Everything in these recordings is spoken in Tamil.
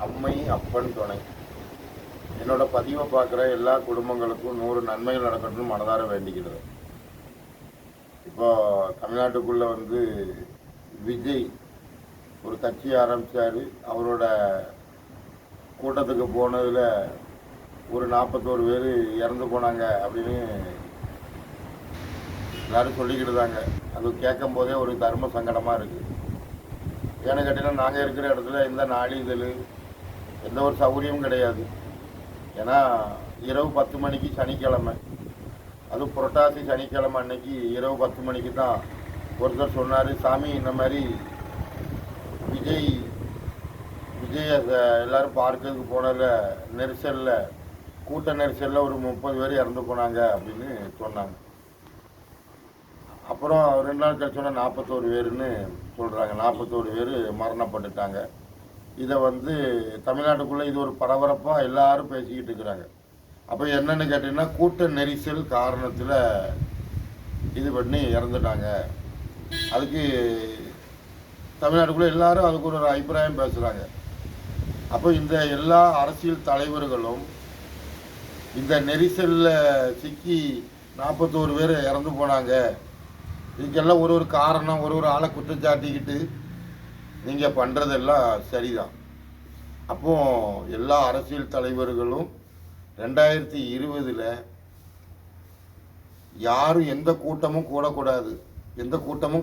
அம்மை அப்பன் துணை. என்னோட பதிவை பார்க்குற எல்லா குடும்பங்களுக்கும் 100 நன்மைகள் நடக்கணும்னு மனதார வேண்டிக்கிறது. இப்போ தமிழ்நாட்டுக்குள்ளே விஜய் ஒரு கட்சி ஆரம்பித்தார். அவரோட கூட்டத்துக்கு போனதில் ஒரு 41 பேர் இறந்து போனாங்க அப்படின்னு எல்லோரும் சொல்லிக்கிட்டுதாங்க. அது கேட்கும் போதே ஒரு தர்ம சங்கடமாக இருக்குது. ஏன்னு கேட்டிங்கன்னா, நாங்கள் இருக்கிற இடத்துல எந்த நாளிதழ் எந்த ஒரு சௌகரியமும் கிடையாது. ஏன்னா இரவு 10 மணிக்கு சனிக்கிழமை, அதுவும் புரட்டாசி சனிக்கிழமை அன்னைக்கு இரவு 10 மணிக்கு தான் ஒருத்தர் சொன்னார், சாமி இந்த மாதிரி விஜய் எல்லோரும் பார்க்கறதுக்கு போனதில் நெரிசலில் கூட்ட நெரிசலில் ஒரு 30 பேர் இறந்து போனாங்க அப்படின்னு சொன்னாங்க. அப்புறம் 2 நாள் கழிச்சோன்னா 41 பேருன்னு சொல்கிறாங்க. 41 பேர் மரணப்பட்டுட்டாங்க. இதை தமிழ்நாட்டுக்குள்ளே இது ஒரு பரபரப்பாக எல்லாரும் பேசிக்கிட்டு இருக்கிறாங்க. அப்போ என்னென்னு கேட்டிங்கன்னா, கூட்ட நெரிசல் காரணத்தில் இது பண்ணி இறந்துட்டாங்க. அதுக்கு தமிழ்நாட்டுக்குள்ளே எல்லாரும் அதுக்கு ஒரு அபிப்பிராயம் பேசுகிறாங்க. அப்போ இந்த எல்லா அரசியல் தலைவர்களும் இந்த நெரிசலில் சிக்கி 41 பேர் இறந்து போனாங்க, இதுக்கெல்லாம் ஒரு காரணம், ஒரு ஆளை குற்றச்சாட்டிக்கிட்டு நீங்கள் பண்ணுறதெல்லாம் சரிதான். அப்போது எல்லா அரசியல் தலைவர்களும் 2020 யாரும் எந்த கூட்டமும்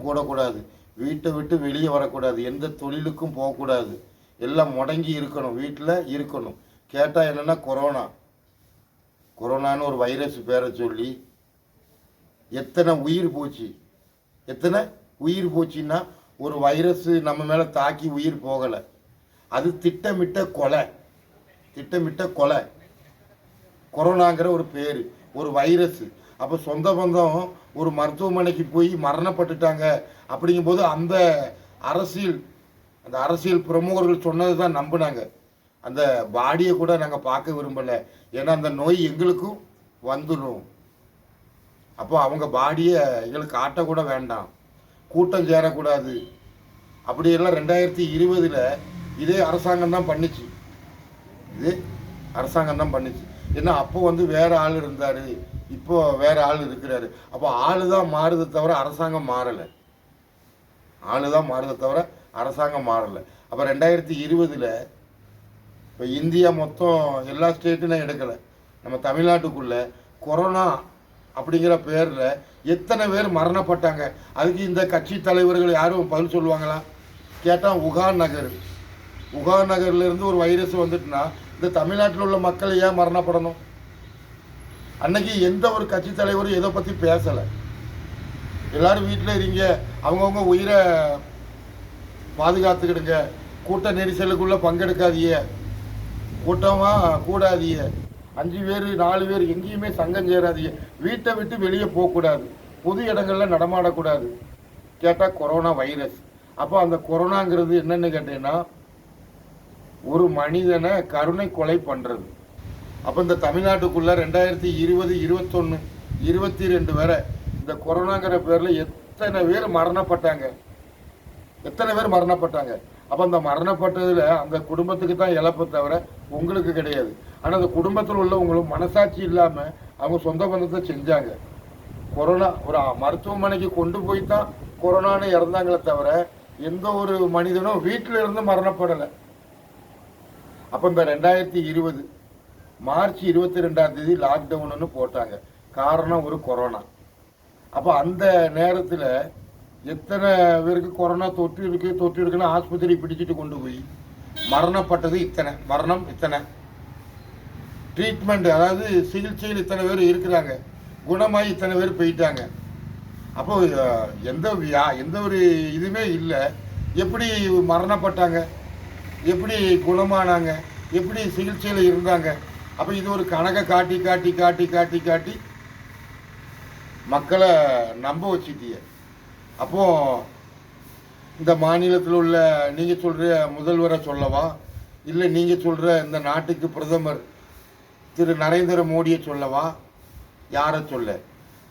கூடக்கூடாது, வீட்டை விட்டு வெளியே வரக்கூடாது, எந்த தொழிலுக்கும் போகக்கூடாது, எல்லாம் முடங்கி இருக்கணும், வீட்டில் இருக்கணும். கேட்டால் என்னென்னா கொரோனான்னு ஒரு வைரஸ் பேரை சொல்லி எத்தனை உயிர் போச்சுன்னா, ஒரு வைரஸ் நம்ம மேலே தாக்கி உயிர் போகலை, அது திட்டமிட்ட கொலை. கொரோனாங்கிற ஒரு பேர், ஒரு வைரஸ். அப்போ சொந்த பந்தம் ஒரு மருத்துவமனைக்கு போய் மரணப்பட்டுட்டாங்க. அப்படிங்கும்போது அந்த அரசியல் பிரமுகர்கள் சொன்னது தான் நம்பினாங்க. அந்த பாடியை கூட நாங்கள் பார்க்க விரும்பலை, ஏன்னா அந்த நோய் எங்களுக்கும் வந்துடும். அப்போ அவங்க பாடியை எங்களுக்கு காட்டக்கூட வேண்டாம், கூட்டம் சேரக்கூடாது. அப்படியெல்லாம் 2020 இதே அரசாங்கம் தான் பண்ணிச்சு. ஏன்னா அப்போ வேற ஆள் இருந்தார், இப்போ வேற ஆள் இருக்கிறாரு. அப்போ ஆளு தான் மாறுதை தவிர அரசாங்கம் மாறலை. அப்போ 2020 இப்போ இந்தியா மொத்தம் எல்லா ஸ்டேட்டும் நான் எடுக்கலை, நம்ம தமிழ்நாட்டுக்குள்ளே கொரோனா அப்படிங்கிற பேரில் எத்தனை பேர் மரணப்பட்டாங்க. அதுக்கு இந்த கட்சி தலைவர்கள் யாரும் பதில் சொல்லுவாங்களா? கேட்டால் உகான் நகர்லேருந்து ஒரு வைரஸ் வந்துட்டுனா இந்த தமிழ்நாட்டில் உள்ள மக்கள் ஏன் மரணப்படணும்? அன்னைக்கு எந்த ஒரு கட்சி தலைவரும் இதை பற்றி பேசலை. எல்லாரும் வீட்டில் இருங்க, அவங்கவுங்க உயிரை பாதுகாத்துக்கிடுங்க, கூட்ட நெரிசலுக்குள்ளே பங்கெடுக்காதீங்க, கூட்டமாக கூடாதீங்க, 5 பேர் 4 பேர் எங்கேயுமே சங்கம் சேராதீங்க, வீட்டை விட்டு வெளியே போகக்கூடாது, பொது இடங்களில் நடமாடக்கூடாது. கேட்டால் கொரோனா வைரஸ். அப்போ அந்த கொரோனாங்கிறது என்னென்னு கேட்டீங்கன்னா, ஒரு மனிதனை கருணை கொலை பண்ணுறது. அப்போ இந்த தமிழ்நாட்டுக்குள்ளே 2020, 21, 22 வரை இந்த கொரோனாங்கிற பேரில் எத்தனை பேர் மரணப்பட்டாங்க. அப்போ அந்த மரணப்பட்டதில் அந்த குடும்பத்துக்கு தான் இழப்பு தவிர உங்களுக்கு கிடையாது. ஆனால் அந்த குடும்பத்தில் உள்ளவங்களும் மனசாட்சி இல்லாமல் அவங்க சொந்த பந்தத்தை செஞ்சாங்க. கொரோனா ஒரு மருத்துவமனைக்கு கொண்டு போய் தான் கொரோனான்னு இறந்தாங்களே தவிர எந்த ஒரு மனிதனும் வீட்டில் இருந்து மரணப்படலை. அப்போ இந்த 2020 மார்ச் 22ஆம் தேதி லாக்டவுன்னு போட்டாங்க. காரணம் ஒரு கொரோனா. அப்போ அந்த நேரத்தில் எத்தனை பேருக்கு கொரோனா தொற்று இருக்குன்னு ஆஸ்பத்திரி பிடிச்சிட்டு கொண்டு போய் மரணப்பட்டது இத்தனை ட்ரீட்மெண்ட், அதாவது சிகிச்சையில் இத்தனை பேர் இருக்கிறாங்க, குணமாகி இத்தனை பேர் போயிட்டாங்க. அப்போ எந்த ஒரு இதுவுமே இல்லை. எப்படி மரணப்பட்டாங்க, எப்படி குணமானாங்க, எப்படி சிகிச்சையில் இருந்தாங்க? அப்போ இது ஒரு கணக்கை காட்டி மக்களை நம்ப வச்சுட்டீங்க. அப்போது இந்த மாநிலத்தில் உள்ள நீங்கள் சொல்கிற முதல்வரை சொல்லவா, இல்லை நீங்கள் சொல்கிற இந்த நாட்டுக்கு பிரதமர் திரு நரேந்திர மோடியை சொல்லவா, யாரை சொல்ல?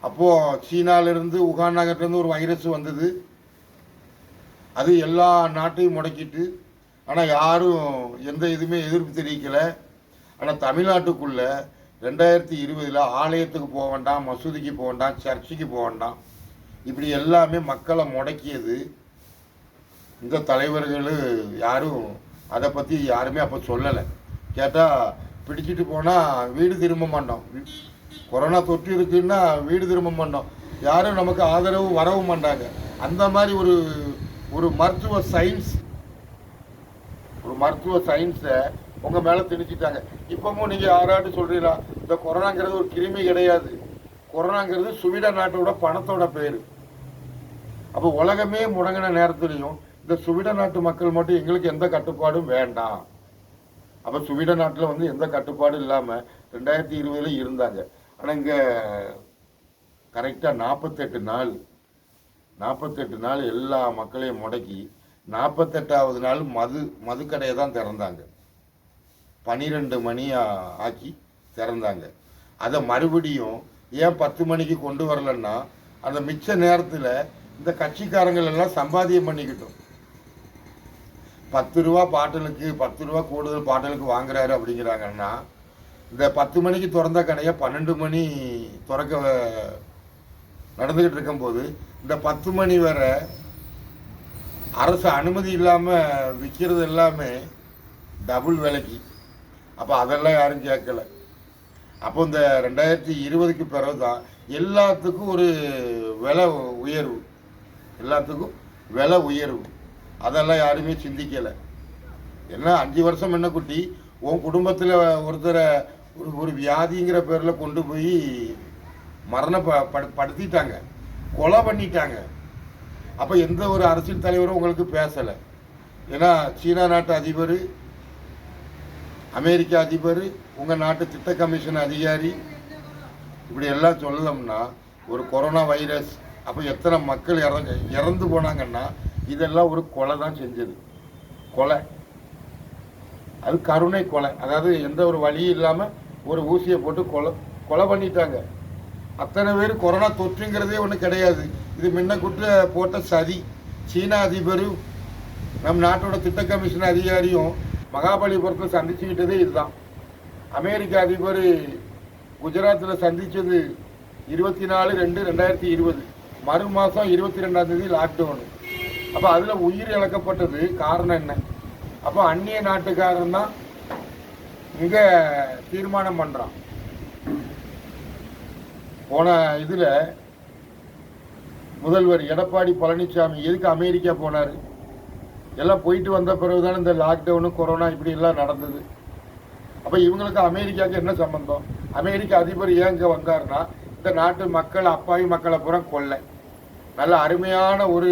அப்போது சீனாவிலேருந்து உகான் நகர்லேருந்து ஒரு வைரஸ் வந்தது, அது எல்லா நாட்டையும் முடக்கிட்டு ஆனால் யாரும் எந்த இதுவுமே எதிர்ப்பு தெரிவிக்கலை. ஆனால் தமிழ்நாட்டுக்குள்ள 2020 ஆலயத்துக்கு போக வேண்டாம், மசூதிக்கு போக வேண்டாம், சர்ச்சுக்கு போக வேண்டாம், இப்படி எல்லாமே மக்களை முடக்கியது இந்த தலைவர்கள். யாரும் அதை பற்றி யாருமே அப்போ சொல்லலை. கேட்டால் பிடிச்சிட்டு போனால் வீடு திரும்ப மாட்டோம், கொரோனா தொற்று இருக்குன்னா வீடு திரும்ப மாட்டோம், யாரும் நமக்கு ஆதரவு வரவும் மாட்டாங்க. அந்த மாதிரி ஒரு மருத்துவ சயின்ஸை உங்கள் மேலே திணிச்சிட்டாங்க. இப்போவும் நீங்கள் யாராட்டு சொல்கிறீங்களா? இந்த கொரோனாங்கிறது ஒரு கிருமி கிடையாது, கொரோனாங்கிறது சுவீடன் நாட்டோட பணத்தோட பேர். அப்போ உலகமே முடங்கின நேரத்துலையும் இந்த சுவீடன் நாட்டு மக்கள் மட்டும் எங்களுக்கு எந்த கட்டுப்பாடும் வேண்டாம். அப்போ சுவீடன் நாட்டில் எந்த கட்டுப்பாடும் இல்லாமல் 2020 இருந்தாங்க. ஆனால் இங்கே கரெக்டாக 48 நாள் எல்லா மக்களையும் முடக்கி 48வது நாள் மதுக்கடையை தான் திறந்தாங்க. 12 மணி ஆக்கி திறந்தாங்க. அதை மறுபடியும் ஏன் 10 மணிக்கு கொண்டு வரலன்னா, அந்த மிச்ச நேரத்தில் இந்த கட்சிக்காரங்கள் எல்லாம் சம்பாத்தியம் பண்ணிக்கிட்டோம். 10 ரூபா பாட்டலுக்கு 10 ரூபா கூடுதல் பாட்டலுக்கு வாங்குறாரு அப்படிங்கிறாங்கன்னா, இந்த 10 மணிக்கு திறந்த கடையை 12 மணி திறக்க நடந்துக்கிட்டு இருக்கும்போது இந்த 10 மணி வரை அரசு அனுமதி இல்லாமல் விற்கிறது எல்லாமே டபுள் விலைக்கு. அப்போ அதெல்லாம் யாரும் கேட்கல. அப்போ இந்த 2020க்கு பிறகு தான் எல்லாத்துக்கும் ஒரு விலை உயர்வு, அதெல்லாம் யாருமே சிந்திக்கலை. என்ன 5 வருஷம் என்ன குட்டி, உன் குடும்பத்தில் ஒருத்தரை ஒரு வியாதிங்கிற பேரில் கொண்டு போய் படுத்திட்டாங்க, கொலை பண்ணிட்டாங்க. அப்போ எந்த ஒரு அரசியல் தலைவரும் உங்களுக்கு பேசலை. ஏன்னா சீனா நாட்டு அதிபர், அமெரிக்க அதிபர், உங்கள் நாட்டு திட்ட கமிஷன் அதிகாரி, இப்படி எல்லாம் சொல்லணும்னா ஒரு கொரோனா வைரஸ் அப்போ எத்தனை மக்கள் இறந்து போனாங்கன்னா இதெல்லாம் ஒரு கொலை தான் செஞ்சது. கொலை, அது கருணை கொலை. அதாவது எந்த ஒரு வழியும் இல்லாமல் ஒரு ஊசியை போட்டு கொலை பண்ணிட்டாங்க. அத்தனை பேர் கொரோனா தொற்றுங்கிறதே ஒன்றும் கிடையாது. இது முன்னக்கூட்ட போட்ட சதி. சீனா அதிபரும் நம் நாட்டோட திட்ட கமிஷன் அதிகாரியும் மகாபலிபுரத்தில் சந்திச்சுக்கிட்டதே இதுதான். அமெரிக்க அதிபர் குஜராத்தில் சந்தித்தது 24/2/2020, மறு மாதம் 22ஆம் தேதி லாக்டவுனு. அப்போ அதில் உயிர் இழக்கப்பட்டது காரணம் என்ன? அப்போ அந்நிய நாட்டுக்காரன் தான் இங்கே தீர்மானம் பண்ணுறான். போன இதில் முதல்வர் எடப்பாடி பழனிசாமி எதுக்கு அமெரிக்கா போனார்? எல்லாம் போயிட்டு வந்த பிறகுதான் இந்த லாக்டவுனு கொரோனா இப்படி எல்லாம் நடந்தது. அப்போ இவங்களுக்கு அமெரிக்காவுக்கு என்ன சம்பந்தம்? அமெரிக்க அதிபர் ஏன் இங்கே வந்தார்னா, இந்த நாட்டு மக்கள் அப்பாவி மக்களை பூரா கொல்ல. நல்ல அருமையான ஒரு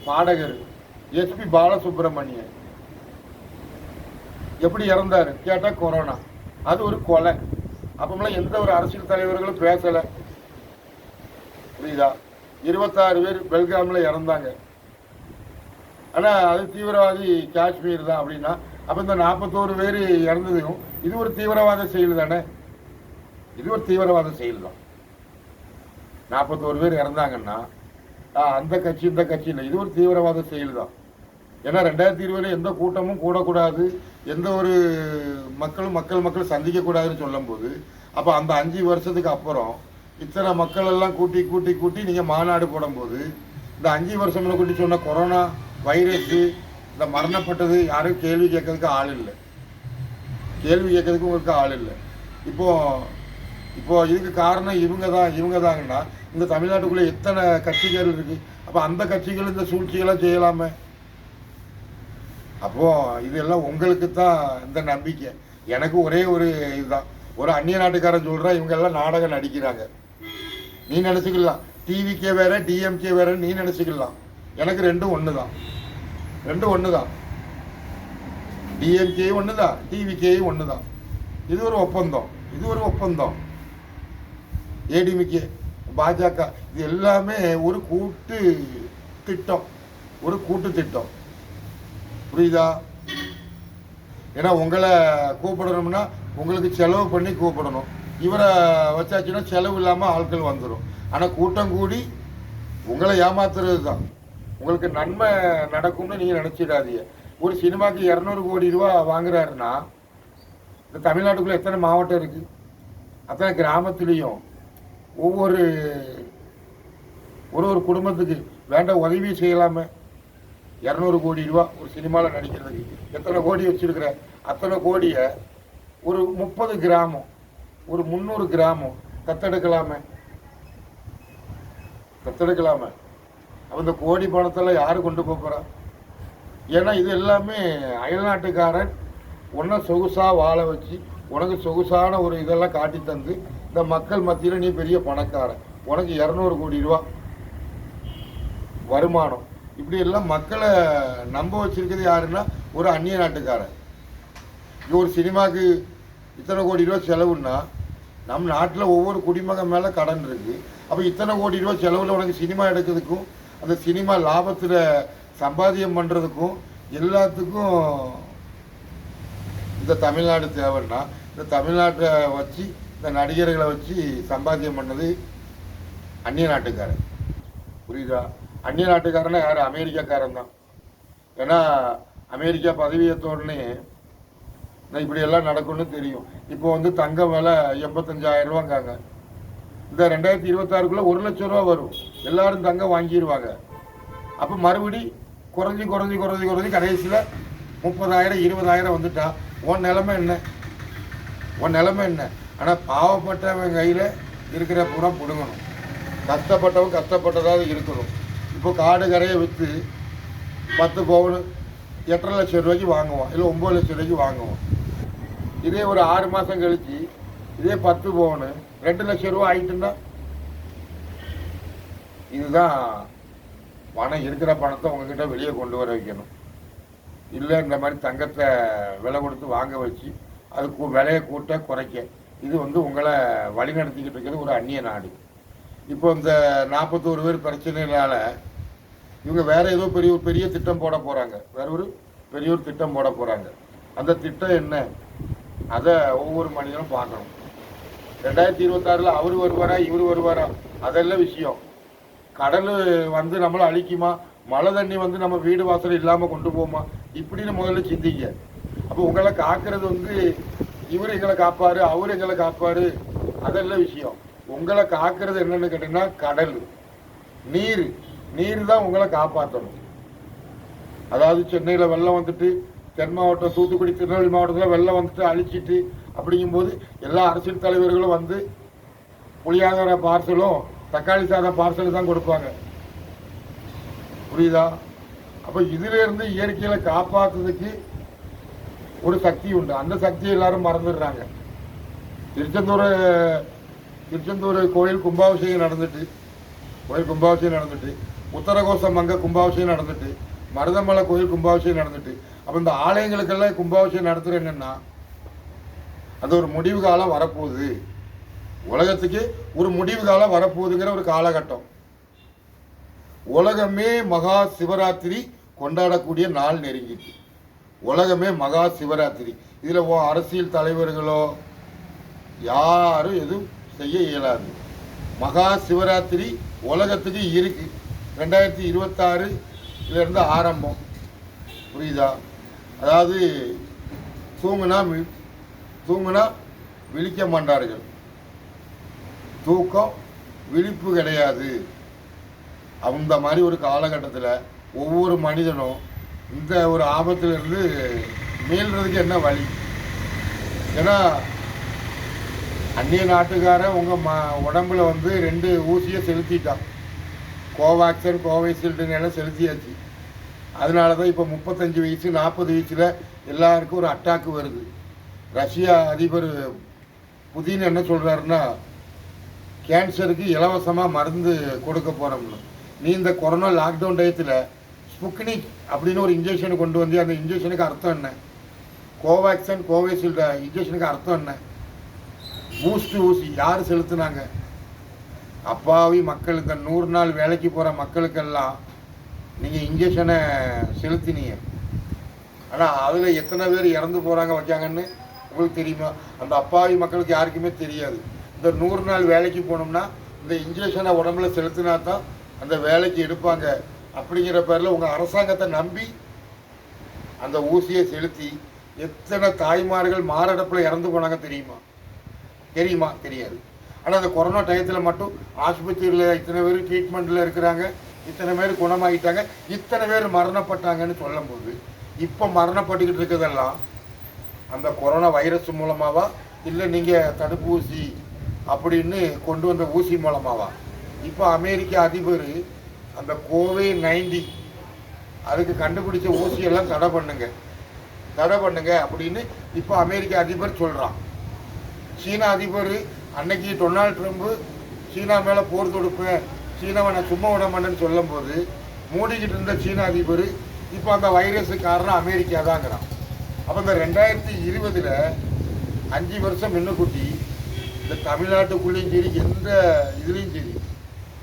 பாடகர் எஸ்பி பாலசுப்ரமணியன் எப்படி இறந்தார் கேட்டால் கொரோனா, அது ஒரு கொலை. அப்போலாம் எந்த ஒரு அரசியல் தலைவர்களும் பேசலை. புரியுதா? 26 பேர் பெல்காமில் இறந்தாங்க. ஆனால் அது தீவிரவாதி காஷ்மீர் தான் அப்படின்னா, அப்போ இந்த 41 பேர் இறந்ததையும் இது ஒரு தீவிரவாத செயல் தானே? இது ஒரு தீவிரவாத செயல் தான். 41 பேர் இறந்தாங்கன்னா அந்த கட்சி இந்த கட்சி இல்லை, இது ஒரு தீவிரவாத செயல் தான். ஏன்னா 2020 எந்த கூட்டமும் கூடக்கூடாது, எந்த ஒரு மக்கள் சந்திக்கக்கூடாதுன்னு சொல்லும்போது, அப்போ அந்த 5 வருஷத்துக்கு அப்புறம் இத்தனை மக்கள் எல்லாம் கூட்டி நீங்கள் மாநாடு போடும்போது இந்த 5 வருஷம் கூட்டி சொன்ன கொரோனா வைரஸு இந்த மரணப்பட்டது யாரும் கேள்வி கேட்கறதுக்கு ஆள் இல்லை. உங்களுக்கு ஆள் இல்லை. இப்போ இதுக்கு காரணம் இவங்க தாங்கன்னா, இந்த தமிழ்நாட்டுக்குள்ளே எத்தனை கட்சிகள் இருக்குது. அப்போ அந்த கட்சிகள் இந்த சூழ்ச்சிகளாம் செய்யலாமே. அப்போது இதெல்லாம் உங்களுக்கு தான் இந்த நம்பிக்கை. எனக்கு ஒரே ஒரு இதுதான், ஒரு அந்நிய நாட்டுக்காரன் சொல்கிறா இவங்கெல்லாம் நாடகம் நடிக்கிறாங்க. நீ நினச்சிக்கலாம் டிவிக்கே வேற டிஎம்கே வேறன்னு நீ நினச்சிக்கலாம். எனக்கு ரெண்டும் ஒன்று தான். டிஎம்கேயும் ஒன்று தான், டிவிகேயும் ஒன்று தான். இது ஒரு ஒப்பந்தம். ஏடிஎம்கே, பாஜக, இது எல்லாமே ஒரு கூட்டு திட்டம். புரியுதா? ஏன்னா உங்களை கூப்பிடணும்னா உங்களுக்கு செலவு பண்ணி கூப்பிடணும். இவரை வச்சாச்சுன்னா செலவு இல்லாமல் ஆட்கள் வந்துடும். ஆனால் கூட்டம் கூடி உங்களை ஏமாத்துறது தான். உங்களுக்கு நன்மை நடக்கும்னு நீங்கள் நினச்சிடாதீங்க. ஒரு சினிமாக்கு 200 கோடி ரூபா வாங்குறாருன்னா இந்த தமிழ்நாட்டுக்குள்ளே எத்தனை மாவட்டம் இருக்குது, அத்தனை கிராமத்துலேயும் ஒவ்வொரு ஒரு குடும்பத்துக்கு வேண்டாம் உதவி செய்யலாமே. 200 கோடி ரூபா ஒரு சினிமாவில் நடிக்கிறதுக்கு எத்தனை கோடி வச்சுருக்கிற, அத்தனை கோடியை ஒரு 30 கிராமம் ஒரு 300 கிராமம் தத்தெடுக்கலாமே. அப்போ இந்த கோடி பணத்தெல்லாம் யார் கொண்டு போகிறா? ஏன்னா இது எல்லாமே அயல்நாட்டுக்காரன் உன்னை சொகுசாக வாழ வச்சு உனக்கு சொகுசான ஒரு இதெல்லாம் காட்டி தந்து இந்த மக்கள் மத்தியில் நீ பெரிய பணக்காரன், உனக்கு 200 கோடி ரூபா வருமானம், இப்படி எல்லாம் மக்களை நம்ப வச்சிருக்கிறது யாருன்னா ஒரு அந்நிய நாட்டுக்காரன். இது ஒரு சினிமாவுக்கு இத்தனை கோடி ரூபா செலவுன்னா நம் நாட்டில் ஒவ்வொரு குடிமகன் மேலே கடன் இருக்குது. அப்போ இத்தனை கோடி ரூபா செலவில் உனக்கு சினிமா எடுக்கிறதுக்கும் அந்த சினிமா லாபத்தில் சம்பாத்தியம் பண்ணுறதுக்கும் எல்லாத்துக்கும் இந்த தமிழ்நாடு தேவைன்னா இந்த தமிழ்நாட்டை வச்சு இந்த நடிகர்களை வச்சு சம்பாத்தியம் பண்ணது அந்நிய நாட்டுக்காரன். புரியுதா? அந்நிய நாட்டுக்காரனா யார்? அமெரிக்காக்காரன் தான். ஏன்னா அமெரிக்கா பதவியேற்றோடனே இப்படி எல்லாம் நடக்கும்னு தெரியும். இப்போ வந்து தங்கம் விலை 85,000 ரூபாங்காங்க. இந்த 2026க்குள்ளே 1 லட்சம் ரூபா வரும், எல்லாரும் தங்கம் வாங்கிடுவாங்க. அப்போ மறுபடி குறைஞ்சி கடைசியில் 30,000 20,000 வந்துட்டா உன் நிலைமை என்ன? ஆனால் பாவப்பட்டவன் கையில் இருக்கிற புறம் பிடுங்கணும், கஷ்டப்பட்டவன் கஷ்டப்பட்டதாக இருக்கணும். இப்போ காடு கரையை விற்று 10 பவுன் 8.5 லட்சம் ரூபாய்க்கு வாங்குவோம், இல்லை 9 லட்சம் ரூபாய்க்கு வாங்குவோம். இதே ஒரு 6 மாதம் கழிச்சு இதே 10 பவுன் 2 லட்சம் ரூபா ஆகிட்டுன்னா இதுதான் பணம். இருக்கிற பணத்தை உங்ககிட்ட வெளியே கொண்டு வர வைக்கணும். இல்லை இந்த மாதிரி தங்கத்தை விலை கொடுத்து வாங்க வச்சு அதுக்கு விலையை கூட்ட குறைக்க, இது வந்து உங்களை வழிநடத்திக்கிட்டு இருக்கிறது ஒரு அந்நிய நாடு. இப்போ இந்த 41 பேர் பிரச்சனையினால இவங்க வேற ஏதோ பெரிய திட்டம் போட போகிறாங்க, வேற ஒரு பெரிய ஒரு திட்டம் போட போகிறாங்க. அந்த திட்டம் என்ன, அதை ஒவ்வொரு மனிதனும் பார்க்கணும். 2026 அவர் வருவாரா இவர் வருவாரா அதெல்லாம் விஷயம். கடல் வந்து நம்மளை அழிக்குமா, மழை தண்ணி வந்து நம்ம வீடு வாசல் இல்லாமல் கொண்டு போகுமா, இப்படின்னு முதல்ல சிந்திங்க. அப்போ உங்களை காக்கிறது வந்து இவர் எங்களை காப்பாரு அவர் எங்களை காப்பாரு அதெல்லாம் விஷயம். உங்களை காக்கிறது என்னன்னு கேட்டீங்கன்னா கடல் நீர் தான் உங்களை காப்பாற்றணும். அதாவது சென்னையில் வெள்ளம் வந்துட்டு, தென் மாவட்டம் தூத்துக்குடி திருநெல்வேலி மாவட்டத்தில் வெள்ளம் வந்துட்டு அழிச்சிட்டு, அப்படிங்கும்போது எல்லா அரசியல் தலைவர்களும் வந்து புளியாதார பார்சலும் தக்காளி சாத பார்சலும் தான் கொடுப்பாங்க. புரியுதா? அப்போ இதிலிருந்து இயற்கையில காப்பாற்றுறதுக்கு ஒரு சக்தி உண்டு. அந்த சக்தியை எல்லாரும் மறந்துடுறாங்க. திருச்செந்தூர் கோயில் கும்பாபிஷேகம் நடந்துட்டு, உத்தரகோசம் அங்கே கும்பாபிஷேகம் நடந்துட்டு, மருதமலை கோயில் கும்பாபிஷேகம் நடந்துட்டு, அப்போ இந்த ஆலயங்களுக்கெல்லாம் கும்பாபிஷேகம் நடத்துகிற என்னன்னா அது ஒரு முடிவு காலம் வரப்போகுது, உலகத்துக்கு ஒரு முடிவு காலம் வரப்போகுதுங்கிற ஒரு காலகட்டம். உலகமே மகா சிவராத்திரி கொண்டாடக்கூடிய நாள் நெருங்கிட்டு. உலகமே மகா சிவராத்திரி. இதில் அரசியல் தலைவர்களோ யாரும் எதுவும் செய்ய இயலாது. மகா சிவராத்திரி உலகத்துக்கு இருக்கு. 2026 ஆரம்பம். புரியுதா? அதாவது தூங்குனா விழிக்க மாட்டார்கள், தூக்கம் விழிப்பு கிடையாது. அந்த மாதிரி ஒரு காலகட்டத்தில் ஒவ்வொரு மனிதனும் இந்த ஒரு ஆபத்திலிருந்து மீள்றதுக்கு என்ன வழி? ஏன்னா அந்நிய நாட்டுக்காரன் உங்கள் உடம்புல வந்து 2 ஊசியை செலுத்திட்டான். கோவேக்சின் கோவைஷீல்டுன்னு எல்லாம் செலுத்தியாச்சு. அதனால தான் இப்போ 35 வயசு 40 வயசில் எல்லாருக்கும் ஒரு அட்டாக்கு வருது. ரஷ்யா அதிபர் புதின் என்ன சொல்கிறாருன்னா, கேன்சருக்கு இலவசமாக மருந்து கொடுக்க போகிறோம்னு. நீ இந்த கொரோனா லாக்டவுன் டயத்தில் ஸ்புட்னிக் அப்படின்னு ஒரு இன்ஜெக்ஷனை கொண்டு வந்து, அந்த இன்ஜெக்ஷனுக்கு அர்த்தம் என்ன? கோவேக்சின் கோவைஷீல்டு இன்ஜெக்ஷனுக்கு அர்த்தம் என்ன? பூஸ்ட் ஊசி யார் செலுத்துனாங்க? அப்பாவி மக்கள், இந்த 100 நாள் வேலைக்கு போகிற மக்களுக்கெல்லாம் நீங்கள் இன்ஜெக்ஷனை செலுத்தினீங்க. ஆனால் அதில் எத்தனை பேர் இறந்து போகிறாங்க வைக்காங்கன்னு உங்களுக்கு தெரியுமா? அந்த அப்பாவி மக்களுக்கு யாருக்குமே தெரியாது. இந்த 100 நாள் வேலைக்கு போனோம்னா இந்த இன்ஜெக்ஷனை உடம்புல செலுத்தினா தான் அந்த வேலைக்கு எடுப்பாங்க. அப்படிங்கிற பேரில் உங்கள் அரசாங்கத்தை நம்பி அந்த ஊசியை செலுத்தி எத்தனை தாய்மார்கள் மாரடைப்பில் இறந்து போனாங்க தெரியுமா? தெரியுமா? தெரியாது. ஆனால் அந்த கொரோனா டயத்தில் மட்டும் ஆஸ்பத்திரியில் இத்தனை பேர் ட்ரீட்மெண்ட்டில் இருக்கிறாங்க, இத்தனை பேர் குணமாகிட்டாங்க, இத்தனை பேர் மரணப்பட்டாங்கன்னு சொல்லும்போது இப்போ மரணப்பட்டுக்கிட்டு இருக்கிறதெல்லாம் அந்த கொரோனா வைரஸ் மூலமாவா இல்லை நீங்கள் தடுப்பூசி அப்படின்னு கொண்டு வந்த ஊசி மூலமாவா? இப்போ அமெரிக்க அதிபர் அந்த கோவிட்-19 அதுக்கு கண்டுபிடிச்ச ஊசியெல்லாம் தடை பண்ணுங்க அப்படின்னு இப்போ அமெரிக்க அதிபர் சொல்கிறான். சீனா அதிபர் அன்னைக்கு டொனால்ட் ட்ரம்ப் சீனா மேலே போர் தொடுப்பேன், சீனாவை நான் சும்மா விட மாட்டேன்னு சொல்லும் போது மூடிக்கிட்டு இருந்த சீனா அதிபர் இப்போ அந்த வைரஸுக்கு காரணம் அமெரிக்கா தாங்கிறான். அப்போ இந்த 2020 5 வருஷம் முன்னுக்குட்டி இந்த தமிழ்நாட்டுக்குள்ளேயும் சரி எந்த இதுலேயும் சரி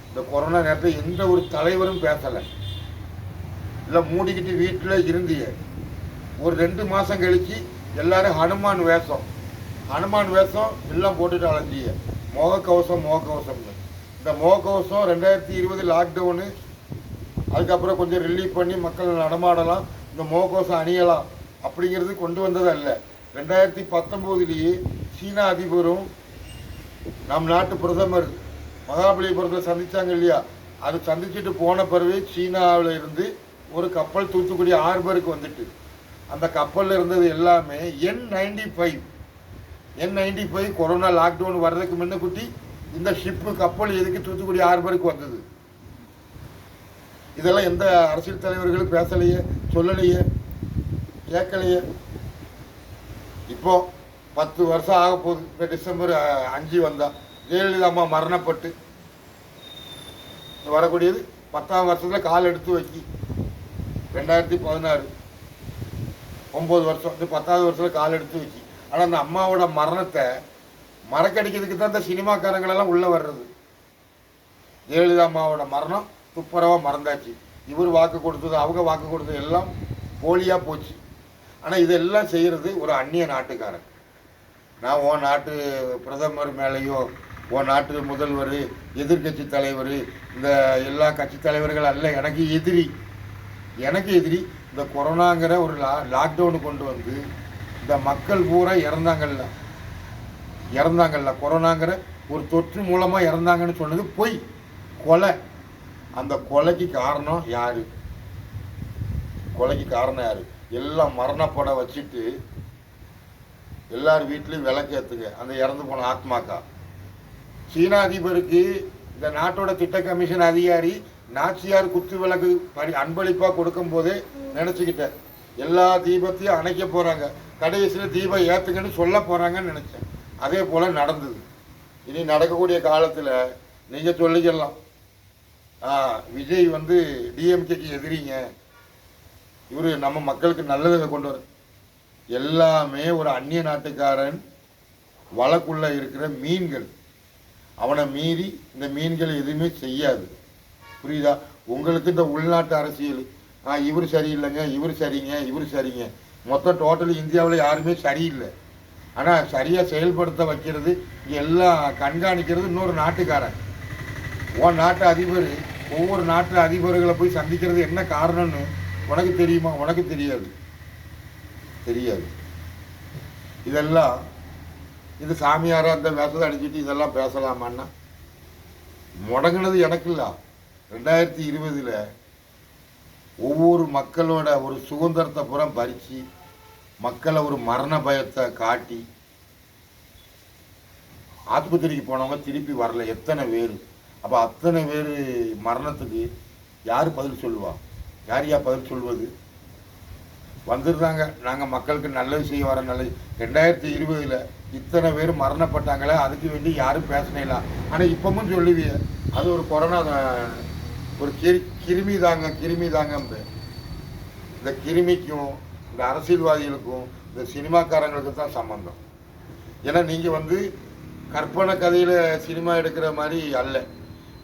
இந்த கொரோனா நேரத்தில் எந்த ஒரு தலைவரும் பேசலை. இல்லை மூடிக்கிட்டு வீட்டில் இருந்திய ஒரு 2 மாதம் கழித்து எல்லாரும் ஹனுமான் வேஷம் எல்லாம் போட்டுட்டு அலைஞ்சிய முகக்கவசம்னு. இந்த முகக்கவசம் 2020 லாக்டவுனு அதுக்கப்புறம் கொஞ்சம் ரிலீவ் பண்ணி மக்கள் நடமாடலாம், இந்த முகக்கவசம் அணியலாம் அப்படிங்கிறது கொண்டு வந்தது அல்ல. 2019 சீனா அதிபரும் நம் நாட்டு பிரதமர் மகாபலிபுரத்தில் சந்தித்தாங்க இல்லையா? அது சந்திச்சுட்டு போன பிறகு சீனாவில் இருந்து ஒரு கப்பல் தூத்துக்குடி ஹார்பருக்கு வந்துட்டு அந்த கப்பலில் இருந்தது எல்லாமே N95 கொரோனா லாக்டவுன் வர்றதுக்கு முன்னக்குட்டி இந்த ஷிப்பு கப்பல் எதுக்கு தூத்துக்குடி ஹார்பருக்கு வந்தது? இதெல்லாம் எந்த அரசியல் தலைவர்களும் பேசலையே, சொல்லலையே, கேட்கலையே. இப்போ 10 வருஷம் ஆக போகுது. இப்போ டிசம்பர் 5 வந்தா ஜெயலலிதா அம்மா மரணப்பட்டு வரக்கூடியது 10ஆம் வருஷத்தில் கால் எடுத்து வைக்கி 2016 9 வருஷம், இந்த 10ஆவது வருஷத்தில் கால் எடுத்து வைக்கி. ஆனால் அந்த அம்மாவோட மரணத்தை மறக்கடிக்கிறதுக்கு தான் இந்த சினிமாக்காரங்களெல்லாம் உள்ளே வர்றது. ஜெயலலிதா அம்மாவோட மரணம் துப்புரவாக மறந்தாச்சு. இவர் வாக்கு கொடுத்தது அவங்க வாக்கு கொடுத்தது எல்லாம் போலியாக போச்சு. ஆனால் இதெல்லாம் செய்கிறது ஒரு அந்நிய நாட்டுக்காரன். நான் உன் நாட்டு பிரதமர் மேலேயோ உன் நாட்டு முதல்வர் எதிர்கட்சி தலைவர் இந்த எல்லா கட்சி தலைவர்கள் அல்ல எனக்கு எதிரி. இந்த கொரோனாங்கிற ஒரு லாக்டவுனு கொண்டு வந்து இந்த மக்கள் பூரா இறந்தாங்கல்ல, கொரோனாங்கிற ஒரு தொற்று மூலமாக இறந்தாங்கன்னு சொன்னது பொய், கொலை. அந்த கொலைக்கு காரணம் யார்? எல்லாம் மரணப்பட வச்சுட்டு எல்லார் வீட்லேயும் விளக்கேற்றுங்க அந்த இறந்து போன ஆத்மாக்கா. சீனா அதிபருக்கு இந்த நாட்டோட திட்ட கமிஷன் அதிகாரி நாச்சியார் குத்து விளக்கு அன்பளிப்பாக கொடுக்கும் போதே நினச்சிக்கிட்டேன் எல்லா தீபத்தையும் அணைக்க போகிறாங்க, கடைசியில் தீபம் ஏற்றுங்கன்னு சொல்ல போகிறாங்கன்னு நினச்சேன். அதே போல் நடந்தது. இனி நடக்கக்கூடிய காலத்தில் நீங்கள் சொல்லிக்கலாம், விஜய் வந்து டிஎம்கேக்கு எதிரிங்க, இவர் நம்ம மக்களுக்கு நல்லதை கொண்டு வர. எல்லாமே ஒரு அந்நிய நாட்டுக்காரன் வழக்குள்ள இருக்கிற மீன்கள். அவனை மீறி இந்த மீன்கள் எதுவுமே செய்யாது. புரியுதா? உங்களுக்கு இந்த உள்நாட்டு அரசியல் இவர் சரியில்லைங்க, இவர் சரிங்க, மொத்தம் டோட்டல் இந்தியாவில் யாருமே சரியில்லை. ஆனால் சரியாக செயல்படுத்த வைக்கிறது இங்கே எல்லாம் கண்காணிக்கிறது இன்னொரு நாட்டுக்காரன். உன் நாட்டு அதிபர் ஒவ்வொரு நாட்டு அதிபர்களை போய் சந்திக்கிறது என்ன காரணம்னு உனக்கு தெரியுமா? உனக்கு தெரியாது. இதெல்லாம் இது சாமியாராக அந்த வேஷத்தை அடிச்சுட்டு இதெல்லாம் பேசலாமான்னா முடங்கினது எனக்கு இல்லை. 2020 ஒவ்வொரு மக்களோட ஒரு சுதந்திரத்தை புறம் பறித்து மக்களை ஒரு மரண பயத்தை காட்டி ஆஸ்பத்திரிக்கு போனவங்க திருப்பி வரல எத்தனை பேர். அப்போ அத்தனை பேர் மரணத்துக்கு யார் பதில் சொல்லுவா? யார் பதில் சொல்வது? வந்துருந்தாங்க, நாங்கள் மக்களுக்கு நல்லது செய்ய வர நல்லது. 2020 இத்தனை பேர் மரணப்பட்டாங்களே, அதுக்கு வேண்டி யாரும் பேசினேலாம். ஆனால் இப்பவும் சொல்லுவீங்க அது ஒரு கொரோனா ஒரு கிருமி தாங்க. இந்த கிருமிக்கும் இந்த அரசியல்வாதிகளுக்கும் இந்த சினிமாக்காரங்களுக்கு தான் சம்பந்தம். ஏன்னா நீங்கள் வந்து கற்பனை கதையில் சினிமா எடுக்கிற மாதிரி அல்ல.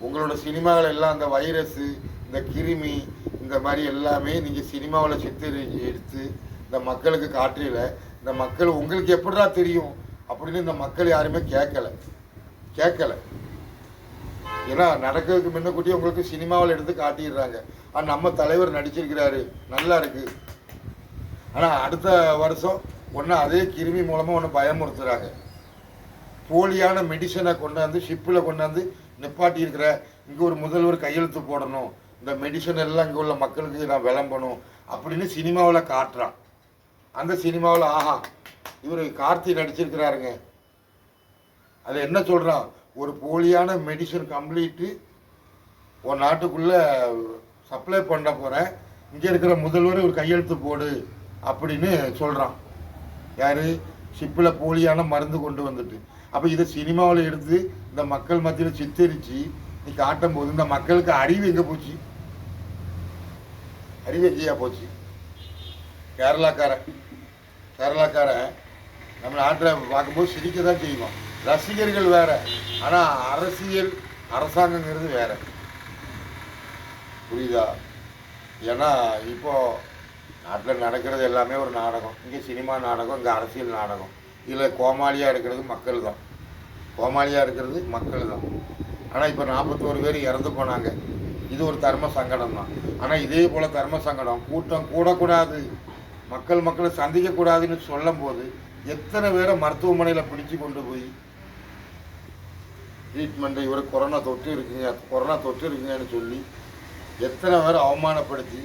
உங்களோட சினிமாவில் எல்லாம் அந்த வைரஸு இந்த கிருமி இந்த மாதிரி எல்லாமே நீங்கள் சினிமாவில் சித்திர எடுத்து இந்த மக்களுக்கு காட்டுறீல. இந்த மக்கள் உங்களுக்கு எப்படிடா தெரியும் அப்படின்னு இந்த மக்கள் யாருமே கேட்கலை. ஏன்னா நடக்கிறதுக்கு முன்னக்கூட்டி உங்களுக்கு சினிமாவில் எடுத்து காட்டிடுறாங்க. நம்ம தலைவர் நடிச்சிருக்கிறாரு, நல்லா இருக்கு. ஆனால் அடுத்த வருஷம் ஒன்று அதே கிருமி மூலமாக ஒன்று பயமுறுத்துகிறாங்க. போலியான மெடிசனை கொண்டாந்து ஷிப்பில் கொண்டாந்து நிப்பாட்டி இருக்கிற, இங்கே ஒரு முதல்வர் கையெழுத்து போடணும், இந்த மெடிசன் எல்லாம் இங்கே உள்ள மக்களுக்கு நான் விளம்பணும் அப்படின்னு சினிமாவில் காட்டுறான். அந்த சினிமாவில் ஆஹா இவர் கார்த்தி நடிச்சிருக்கிறாருங்க. அதில் என்ன சொல்கிறான், ஒரு போலியான மெடிசன் கம்ப்ளீட்டு ஒரு நாட்டுக்குள்ளே சப்ளை பண்ண போகிறேன், இங்கே இருக்கிற முதல்வர் ஒரு கையெழுத்து போடு அப்படின்னு சொல்கிறான். யார்? ஷிப்பில் போலியான மருந்து கொண்டு வந்துட்டு. அப்போ இதை சினிமாவில் எடுத்து இந்த மக்கள் மத்தியில் சித்தரித்து நீ காட்டும் போது இந்த மக்களுக்கு அறிவு எங்கே போச்சு? அறிவு எங்கேயா போச்சு? கேரளாக்காரன் நம்ம நாட்டில் பார்க்கும்போது சிரிக்க தான் செய்வோம். ரசிகர்கள் வேற, ஆனால் அரசியல் அரசாங்கங்கிறது வேற. புரியுதா? ஏன்னா இப்போ நாட்டில் நடக்கிறது எல்லாமே ஒரு நாடகம். இங்கே சினிமா நாடகம், இங்கே அரசியல் நாடகம். இதில் கோமாளியாக இருக்கிறது மக்கள் தான். ஆனால் இப்போ 41 பேர் இறந்து போனாங்க. இது ஒரு தர்ம சங்கடம் தான். ஆனால் இதே போல் தர்ம சங்கடம் கூட்டம் கூடக்கூடாது, மக்களை சந்திக்கக்கூடாதுன்னு சொல்லும் போது எத்தனை பேரை மருத்துவமனையில் பிடிச்சு கொண்டு போய் ட்ரீட்மெண்ட்டு, இவர் கொரோனா தொற்று இருக்குங்கன்னு சொல்லி எத்தனை பேரை அவமானப்படுத்தி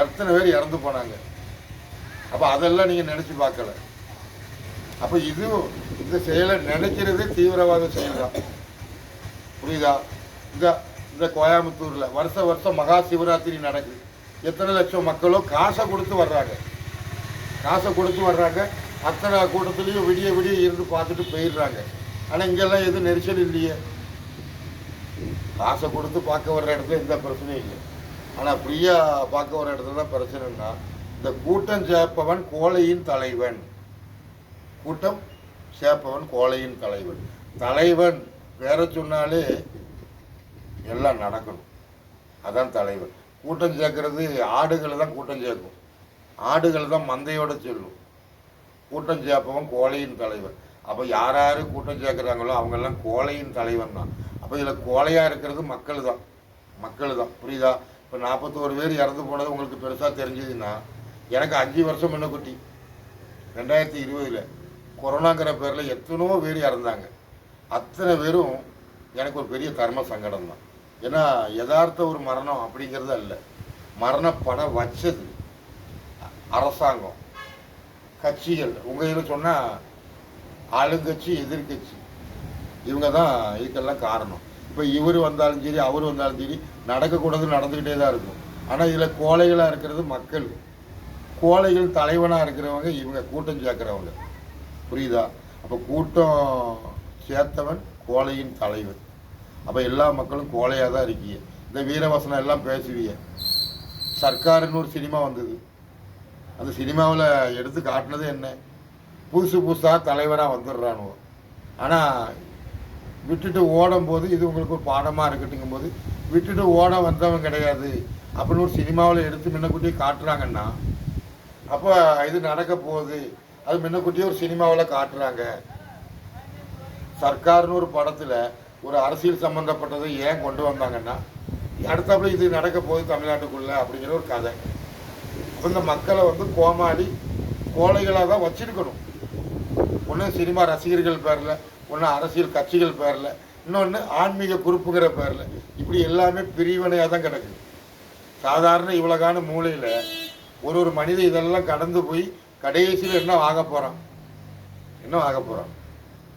எத்தனை பேர் இறந்து போனாங்க. அப்போ அதெல்லாம் நீங்கள் நினச்சி பார்க்கல. அப்போ இந்த செயலை நினைக்கிறதே தீவிரவாத செயல் தான். புரியுதா? இந்த கோயம்புத்தூரில் வருஷம் மகா சிவராத்திரி நடக்குது. எத்தனை லட்சம் மக்களோ காசை கொடுத்து வர்றாங்க. அத்தனை கூட்டத்துலேயும் விடிய இருந்து பார்த்துட்டு போயிடுறாங்க. ஆனால் இங்கெல்லாம் எதுவும் நெரிசல் இல்லையே. காசை கொடுத்து பார்க்க வர்ற இடத்துல எந்த பிரச்சனையும் இல்லை. ஆனால் ஃப்ரீயாக பார்க்க வர இடத்துல தான் பிரச்சனைன்னா, இந்த கூட்டம் சேர்ப்பவன் கோழையின் தலைவன். தலைவன் வேற சொன்னாலே எல்லாம் நடக்கணும். அதான் தலைவன். கூட்டம் சேர்க்கறது ஆடுகளை தான் கூட்டம் சேர்க்கும். ஆடுகள் தான் மந்தையோட செல்லும். கூட்டம் சேர்ப்பவன் கோழையின் தலைவன். அப்போ யார் கூட்டம் சேர்க்குறாங்களோ அவங்கெல்லாம் கோழையின் தலைவன் தான். அப்போ இதில் கோழையாக இருக்கிறது மக்கள் தான். புரியுதா? இப்போ 41 பேர் இறந்து போனது உங்களுக்கு பெருசாக தெரிஞ்சதுன்னா, எனக்கு 5 வருஷம் முன்னக்குட்டி 2020 கொரோனாங்கிற பேரில் எத்தனோ பேர் இறந்தாங்க. அத்தனை பேரும் எனக்கு ஒரு பெரிய தர்ம சங்கடம் தான். ஏன்னா யதார்த்த ஒரு மரணம் அப்படிங்கிறது அல்ல. மரணப்பட வச்சது அரசாங்கம், கட்சிகள். உங்கள் இதில் சொன்னால் ஆளுங்கட்சி எதிர்கட்சி இவங்க தான் இதுக்கெல்லாம் காரணம். இப்போ இவர் வந்தாலும் சரி அவர் வந்தாலும் சரி நடக்கக்கூடாது நடந்துக்கிட்டே தான் இருக்கும். ஆனால் இதில் கோழைகளாக இருக்கிறது மக்கள். கோழைகள் தலைவனாக இருக்கிறவங்க இவங்க கூட்டம் சேர்க்குறவங்க. புரியுதா? அப்போ கூட்டம் சேர்த்தவன் கோழையின் தலைவன். அப்போ எல்லா மக்களும் கோழையாக தான் இருக்கீங்க. இந்த வீரவசனம் எல்லாம் பேசுவீங்க. சர்க்காருன்னு ஒரு சினிமா வந்தது. அந்த சினிமாவில் எடுத்து காட்டினது என்ன? புதுசாக தலைவராக வந்துடுறானுவோ. ஆனால் விட்டுட்டு ஓடும்போது இது உங்களுக்கு ஒரு பாடமாக இருக்கட்டுங்கும் போது விட்டுட்டு ஓட வந்தவன் கிடையாது அப்படின்னு ஒரு சினிமாவில் எடுத்து முன்னக்கூட்டியே காட்டுறாங்கன்னா, அப்போ இது நடக்க போகுது. அது முன்னக்கூட்டியே ஒரு சினிமாவில் காட்டுறாங்க. சர்க்கார்னு ஒரு படத்தில் ஒரு அரசியல் சம்மந்தப்பட்டதை ஏன் கொண்டு வந்தாங்கன்னா, அடுத்தாப்புல இது நடக்க போகுது தமிழ்நாட்டுக்குள்ளே அப்படிங்கிற ஒரு கதை. இந்த மக்களை கோழைகளாக தான் வச்சிருக்கணும். ஒன்று சினிமா ரசிகர்கள் பேரில், ஒன்று அரசியல் கட்சிகள் பேரில், இன்னொன்று ஆன்மீக குறிப்புங்கிற பேரில். இப்படி எல்லாமே பிரிவினையாக தான் கிடக்குது. சாதாரண இவ்வளோகான மூலையில் ஒரு மனித இதெல்லாம் கடந்து போய் கடைசியில் என்ன ஆக போகிறான்?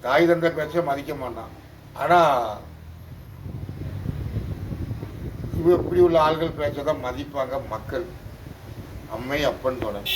தாய் தந்தை பேச்சை மதிக்க மாட்டான். ஆனால் இப்படி உள்ள ஆள்கள் பேச்சை தான் மதிப்பாங்க மக்கள். அம்மை அப்பன் தொடர்.